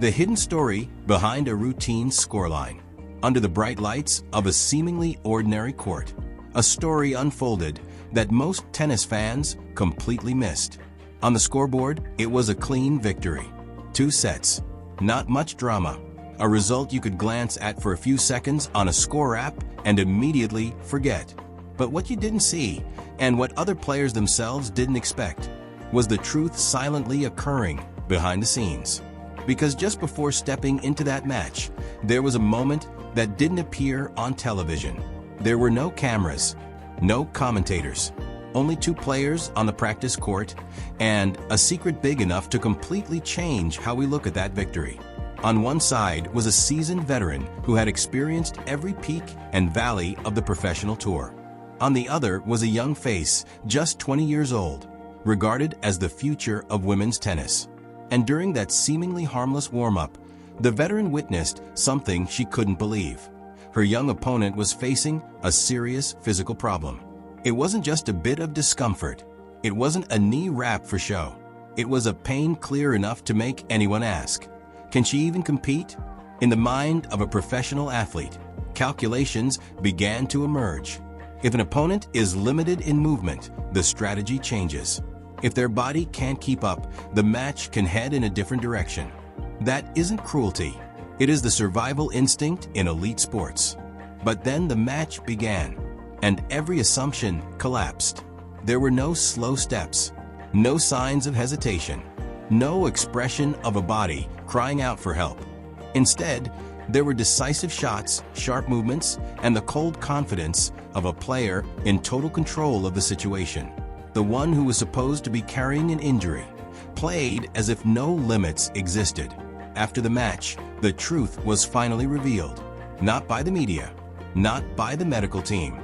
The hidden story behind a routine scoreline. Under the bright lights of a seemingly ordinary court, a story unfolded that most tennis fans completely missed. On the scoreboard, it was a clean victory. 2 sets, not much drama, a result you could glance at for a few seconds on a score app and immediately forget. But what you didn't see, and what other players themselves didn't expect, was the truth silently occurring behind the scenes. Because just before stepping into that match, there was a moment that didn't appear on television. There were no cameras, no commentators, only 2 players on the practice court, and a secret big enough to completely change how we look at that victory. On one side was a seasoned veteran who had experienced every peak and valley of the professional tour. On the other was a young face, just 20 years old, regarded as the future of women's tennis. And during that seemingly harmless warm-up, the veteran witnessed something she couldn't believe. Her young opponent was facing a serious physical problem. It wasn't just a bit of discomfort. It wasn't a knee wrap for show. It was a pain clear enough to make anyone ask, can she even compete? In the mind of a professional athlete, calculations began to emerge. If an opponent is limited in movement, the strategy changes. If their body can't keep up, the match can head in a different direction. That isn't cruelty. It is the survival instinct in elite sports. But then the match began, and every assumption collapsed. There were no slow steps, no signs of hesitation, no expression of a body crying out for help. Instead, there were decisive shots, sharp movements, and the cold confidence of a player in total control of the situation. The one who was supposed to be carrying an injury played as if no limits existed. After the match, the truth was finally revealed, not by the media, not by the medical team,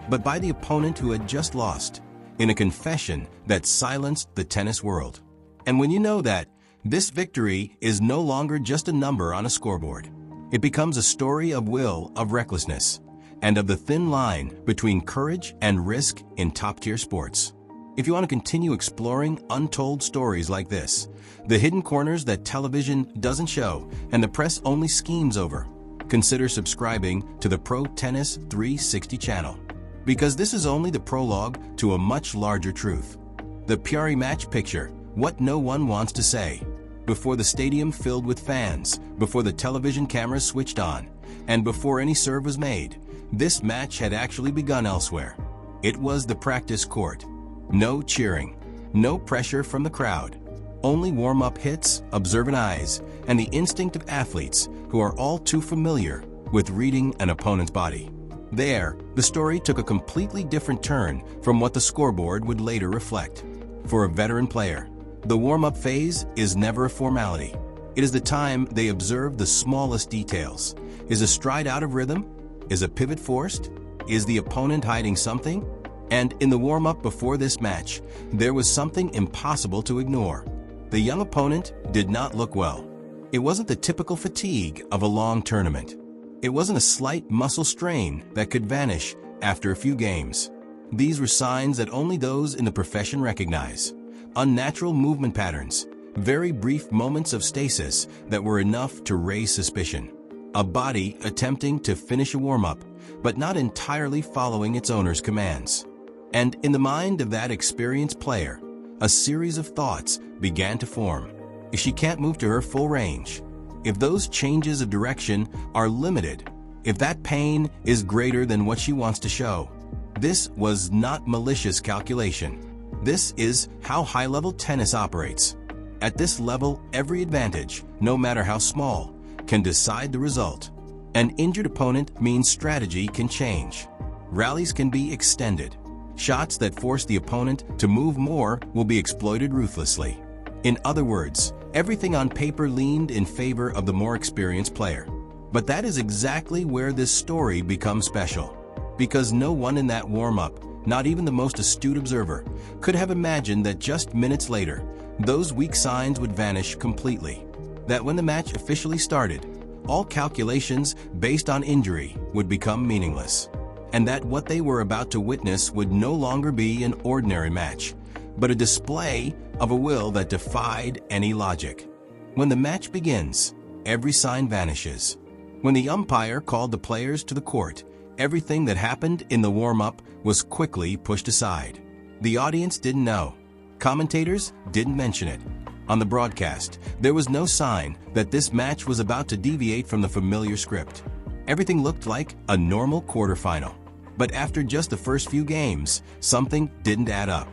but by the opponent who had just lost, in a confession that silenced the tennis world. And when you know that, this victory is no longer just a number on a scoreboard. It becomes a story of will, of recklessness, and of the thin line between courage and risk in top-tier sports. If you want to continue exploring untold stories like this, the hidden corners that television doesn't show and the press only schemes over, consider subscribing to the Pro Tennis 360 channel. Because this is only the prologue to a much larger truth. The Puri match picture, what no one wants to say. Before the stadium filled with fans, before the television cameras switched on, and before any serve was made, this match had actually begun elsewhere. It was the practice court. No cheering, no pressure from the crowd, only warm-up hits, observant eyes, and the instinct of athletes who are all too familiar with reading an opponent's body. There, the story took a completely different turn from what the scoreboard would later reflect. For a veteran player, the warm-up phase is never a formality. It is the time they observe the smallest details. Is a stride out of rhythm? Is a pivot forced? Is the opponent hiding something? And in the warm-up before this match, there was something impossible to ignore. The young opponent did not look well. It wasn't the typical fatigue of a long tournament. It wasn't a slight muscle strain that could vanish after a few games. These were signs that only those in the profession recognize. Unnatural movement patterns, very brief moments of stasis that were enough to raise suspicion. A body attempting to finish a warm-up, but not entirely following its owner's commands. And in the mind of that experienced player, a series of thoughts began to form. If she can't move to her full range, if those changes of direction are limited, if that pain is greater than what she wants to show, this was not malicious calculation. This is how high-level tennis operates. At this level, every advantage, no matter how small, can decide the result. An injured opponent means strategy can change. Rallies can be extended. Shots that force the opponent to move more will be exploited ruthlessly. In other words, everything on paper leaned in favor of the more experienced player. But that is exactly where this story becomes special. Because no one in that warm-up, not even the most astute observer, could have imagined that just minutes later, those weak signs would vanish completely. That when the match officially started, all calculations based on injury would become meaningless. And that what they were about to witness would no longer be an ordinary match, but a display of a will that defied any logic. When the match begins, every sign vanishes. When the umpire called the players to the court, everything that happened in the warm-up was quickly pushed aside. The audience didn't know. Commentators didn't mention it. On the broadcast, there was no sign that this match was about to deviate from the familiar script. Everything looked like a normal quarterfinal. But after just the first few games, something didn't add up.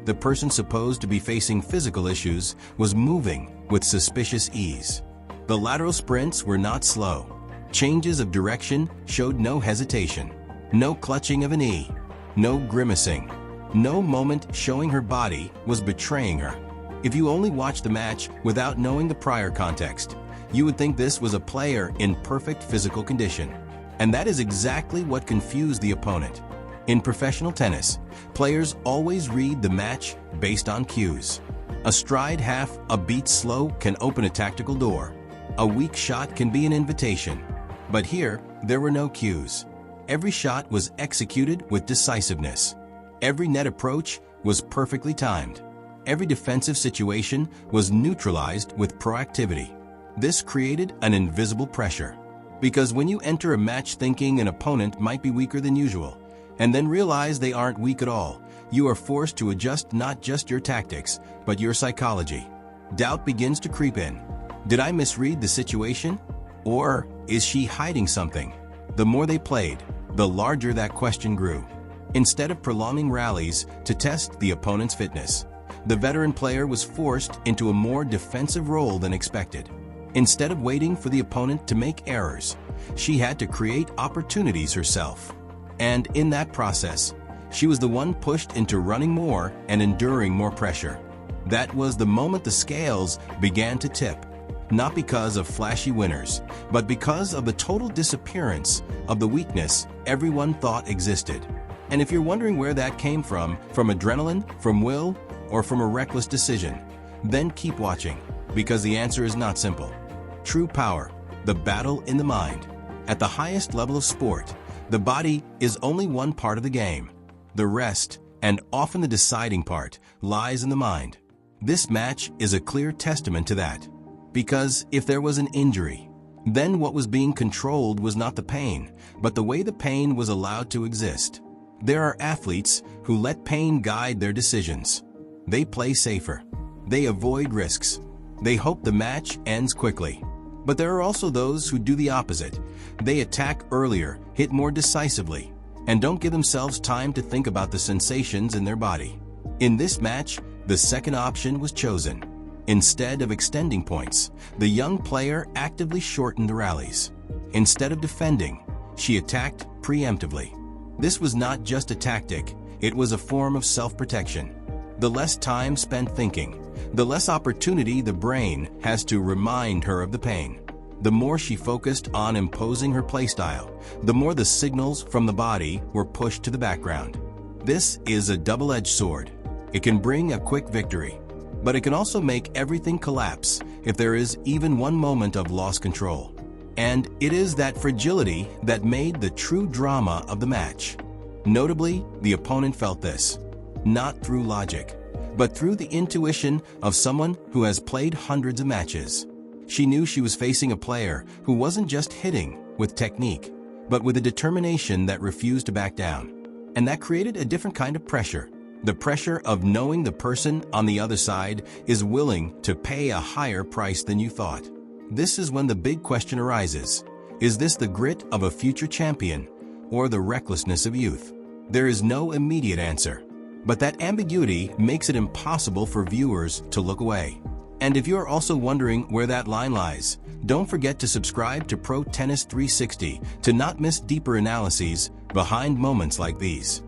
The person supposed to be facing physical issues was moving with suspicious ease. The lateral sprints were not slow. Changes of direction showed no hesitation, no clutching of a knee, no grimacing, no moment showing her body was betraying her. If you only watched the match without knowing the prior context, you would think this was a player in perfect physical condition. And that is exactly what confused the opponent. In professional tennis, players always read the match based on cues. A stride half a beat slow can open a tactical door. A weak shot can be an invitation. But here, there were no cues. Every shot was executed with decisiveness. Every net approach was perfectly timed. Every defensive situation was neutralized with proactivity. This created an invisible pressure. Because when you enter a match thinking an opponent might be weaker than usual, and then realize they aren't weak at all, you are forced to adjust not just your tactics, but your psychology. Doubt begins to creep in. Did I misread the situation? Or is she hiding something? The more they played, the larger that question grew. Instead of prolonging rallies to test the opponent's fitness, the veteran player was forced into a more defensive role than expected. Instead of waiting for the opponent to make errors, she had to create opportunities herself. And in that process, she was the one pushed into running more and enduring more pressure. That was the moment the scales began to tip. Not because of flashy winners, but because of the total disappearance of the weakness everyone thought existed. And if you're wondering where that came from adrenaline, from will, or from a reckless decision, then keep watching, because the answer is not simple. True power, the battle in the mind. At the highest level of sport, the body is only one part of the game. The rest, and often the deciding part, lies in the mind. This match is a clear testament to that. Because if there was an injury, then what was being controlled was not the pain, but the way the pain was allowed to exist. There are athletes who let pain guide their decisions. They play safer. They avoid risks. They hope the match ends quickly. But there are also those who do the opposite. They attack earlier, hit more decisively, and don't give themselves time to think about the sensations in their body. In this match, the second option was chosen. Instead of extending points, the young player actively shortened the rallies. Instead of defending, she attacked preemptively. This was not just a tactic, it was a form of self-protection. The less time spent thinking, the less opportunity the brain has to remind her of the pain. The more she focused on imposing her playstyle, the more the signals from the body were pushed to the background. This is a double-edged sword. It can bring a quick victory, but it can also make everything collapse if there is even one moment of lost control. And it is that fragility that made the true drama of the match. Notably, the opponent felt this, not through logic, but through the intuition of someone who has played hundreds of matches. She knew she was facing a player who wasn't just hitting with technique, but with a determination that refused to back down. And that created a different kind of pressure. The pressure of knowing the person on the other side is willing to pay a higher price than you thought. This is when the big question arises. Is this the grit of a future champion or the recklessness of youth? There is no immediate answer, but that ambiguity makes it impossible for viewers to look away. And if you're also wondering where that line lies, don't forget to subscribe to Pro Tennis 360 to not miss deeper analyses behind moments like these.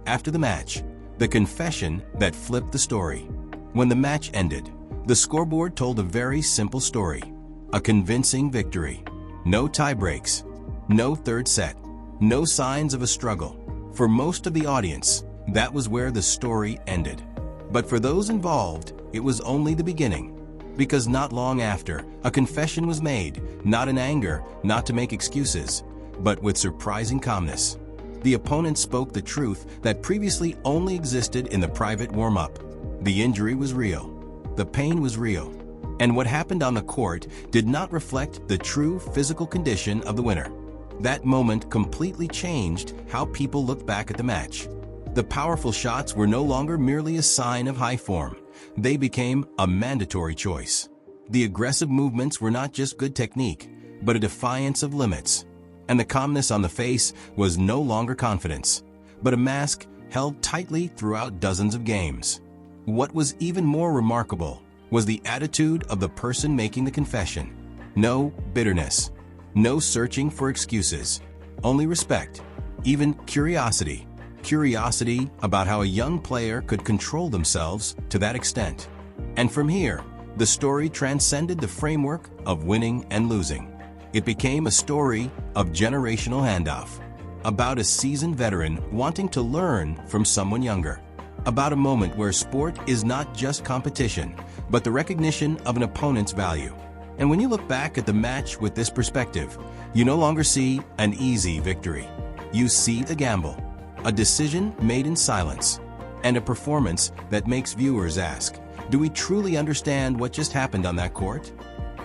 After the match, the confession that flipped the story. When the match ended, the scoreboard told a very simple story. A convincing victory. No tie breaks. No third set. No signs of a struggle. For most of the audience, that was where the story ended. But for those involved, it was only the beginning. Because not long after, a confession was made, not in anger, not to make excuses, but with surprising calmness. The opponent spoke the truth that previously only existed in the private warm-up. The injury was real. The pain was real. And what happened on the court did not reflect the true physical condition of the winner. That moment completely changed how people looked back at the match. The powerful shots were no longer merely a sign of high form. They became a mandatory choice. The aggressive movements were not just good technique, but a defiance of limits. And the calmness on the face was no longer confidence, but a mask held tightly throughout dozens of games. What was even more remarkable was the attitude of the person making the confession. No bitterness, no searching for excuses, only respect, even curiosity. Curiosity about how a young player could control themselves to that extent. And from here, the story transcended the framework of winning and losing. It became a story of generational handoff, about a seasoned veteran wanting to learn from someone younger, about a moment where sport is not just competition, but the recognition of an opponent's value. And when you look back at the match with this perspective, you no longer see an easy victory. You see a gamble, a decision made in silence, and a performance that makes viewers ask, do we truly understand what just happened on that court?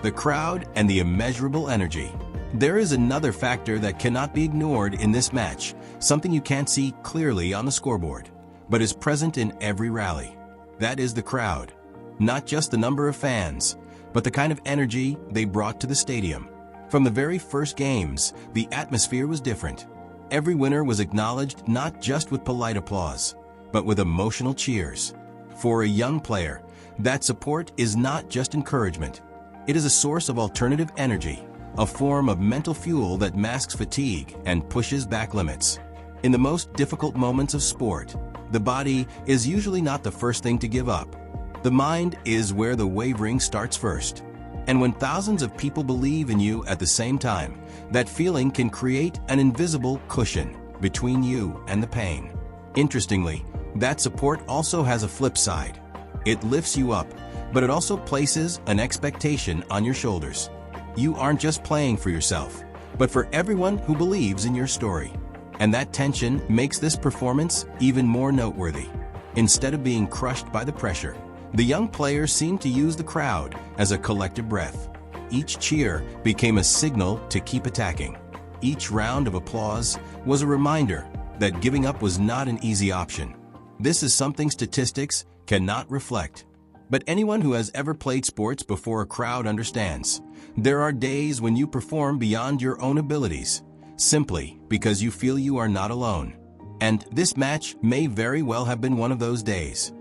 The crowd and the immeasurable energy. There is another factor that cannot be ignored in this match, something you can't see clearly on the scoreboard, but is present in every rally. That is the crowd. Not just the number of fans, but the kind of energy they brought to the stadium. From the very first games, the atmosphere was different. Every winner was acknowledged not just with polite applause, but with emotional cheers. For a young player, that support is not just encouragement. It is a source of alternative energy, a form of mental fuel that masks fatigue and pushes back limits. In the most difficult moments of sport, the body is usually not the first thing to give up. The mind is where the wavering starts first. And when thousands of people believe in you at the same time, that feeling can create an invisible cushion between you and the pain. Interestingly, that support also has a flip side. It lifts you up, but it also places an expectation on your shoulders. You aren't just playing for yourself, but for everyone who believes in your story. And that tension makes this performance even more noteworthy. Instead of being crushed by the pressure, the young players seemed to use the crowd as a collective breath. Each cheer became a signal to keep attacking. Each round of applause was a reminder that giving up was not an easy option. This is something statistics cannot reflect. But anyone who has ever played sports before a crowd understands. There are days when you perform beyond your own abilities, simply because you feel you are not alone. And this match may very well have been one of those days.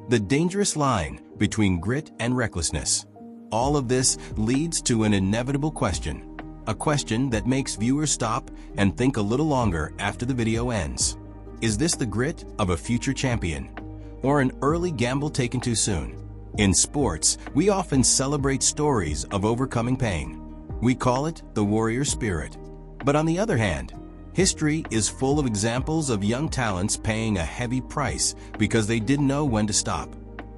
The dangerous line between grit and recklessness. All of this leads to an inevitable question. A question that makes viewers stop and think a little longer after the video ends. Is this the grit of a future champion? Or an early gamble taken too soon? In sports, we often celebrate stories of overcoming pain. We call it the warrior spirit. But on the other hand, history is full of examples of young talents paying a heavy price because they didn't know when to stop.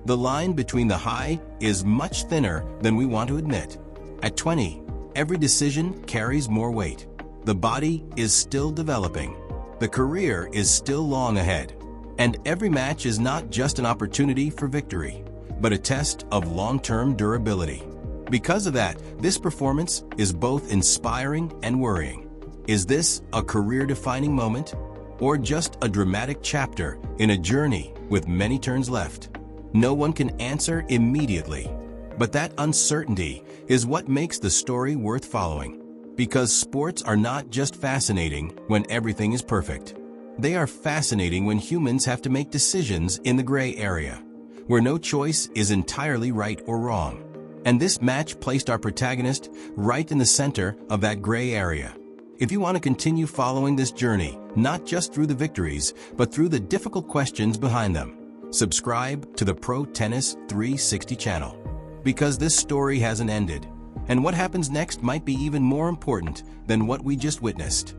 The line between the high is much thinner than we want to admit. At 20, every decision carries more weight. The body is still developing. The career is still long ahead. And every match is not just an opportunity for victory, but a test of long-term durability. Because of that, this performance is both inspiring and worrying. Is this a career-defining moment, or just a dramatic chapter in a journey with many turns left? No one can answer immediately, but that uncertainty is what makes the story worth following. Because sports are not just fascinating when everything is perfect. They are fascinating when humans have to make decisions in the gray area, where no choice is entirely right or wrong. And this match placed our protagonist right in the center of that gray area. If you want to continue following this journey, not just through the victories, but through the difficult questions behind them, subscribe to the Pro Tennis 360 channel. Because this story hasn't ended, and what happens next might be even more important than what we just witnessed.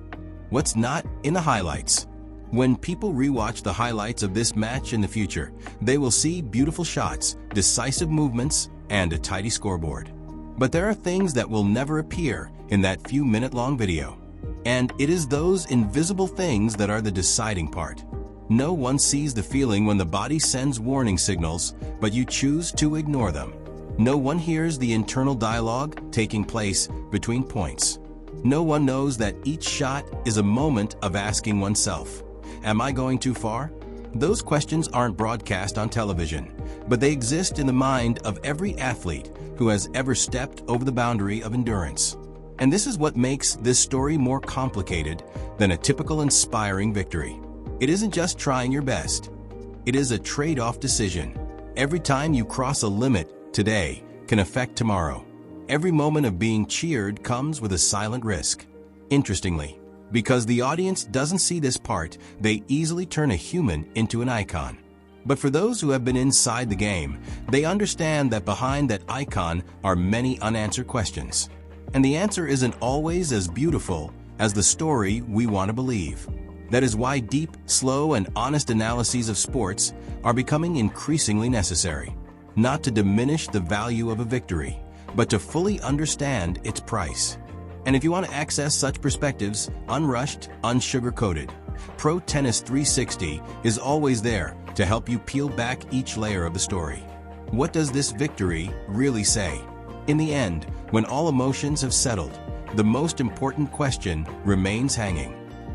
What's not in the highlights? When people rewatch the highlights of this match in the future, they will see beautiful shots, decisive movements, and a tidy scoreboard. But there are things that will never appear in that few minute-long video. And it is those invisible things that are the deciding part. No one sees the feeling when the body sends warning signals, but you choose to ignore them. No one hears the internal dialogue taking place between points. No one knows that each shot is a moment of asking oneself, am I going too far? Those questions aren't broadcast on television, but they exist in the mind of every athlete who has ever stepped over the boundary of endurance. And this is what makes this story more complicated than a typical inspiring victory. It isn't just trying your best. It is a trade-off decision. Every time you cross a limit today can affect tomorrow. Every moment of being cheered comes with a silent risk. Interestingly, because the audience doesn't see this part, they easily turn a human into an icon. But for those who have been inside the game, they understand that behind that icon are many unanswered questions. And the answer isn't always as beautiful as the story we want to believe. That is why deep, slow, and honest analyses of sports are becoming increasingly necessary. Not to diminish the value of a victory, but to fully understand its price. And if you want to access such perspectives, unrushed, unsugar-coated, Pro Tennis 360 is always there to help you peel back each layer of the story. What does this victory really say? In the end, when all emotions have settled, the most important question remains hanging.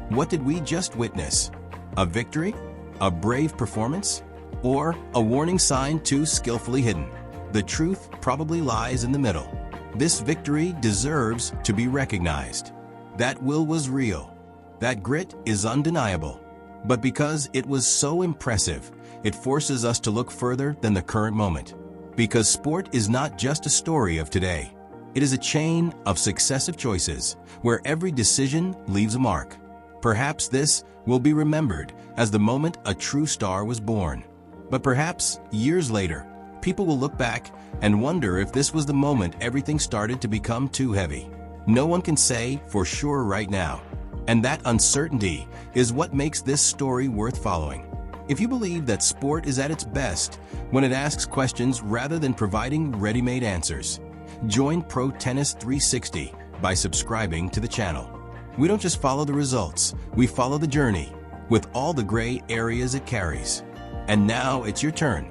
What did we just witness? A victory? A brave performance? Or a warning sign too skillfully hidden? The truth probably lies in the middle. This victory deserves to be recognized. That will was real. That grit is undeniable. But because it was so impressive, it forces us to look further than the current moment. Because sport is not just a story of today. It is a chain of successive choices where every decision leaves a mark. Perhaps this will be remembered as the moment a true star was born. But perhaps years later, people will look back and wonder if this was the moment everything started to become too heavy. No one can say for sure right now. And that uncertainty is what makes this story worth following. If you believe that sport is at its best when it asks questions rather than providing ready-made answers, join Pro Tennis 360 by subscribing to the channel. We don't just follow the results, we follow the journey, with all the gray areas it carries. And now it's your turn.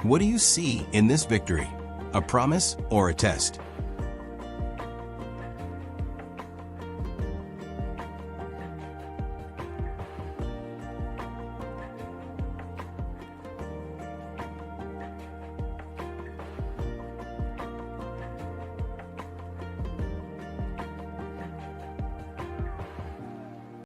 What do you see in this victory? A promise or a test?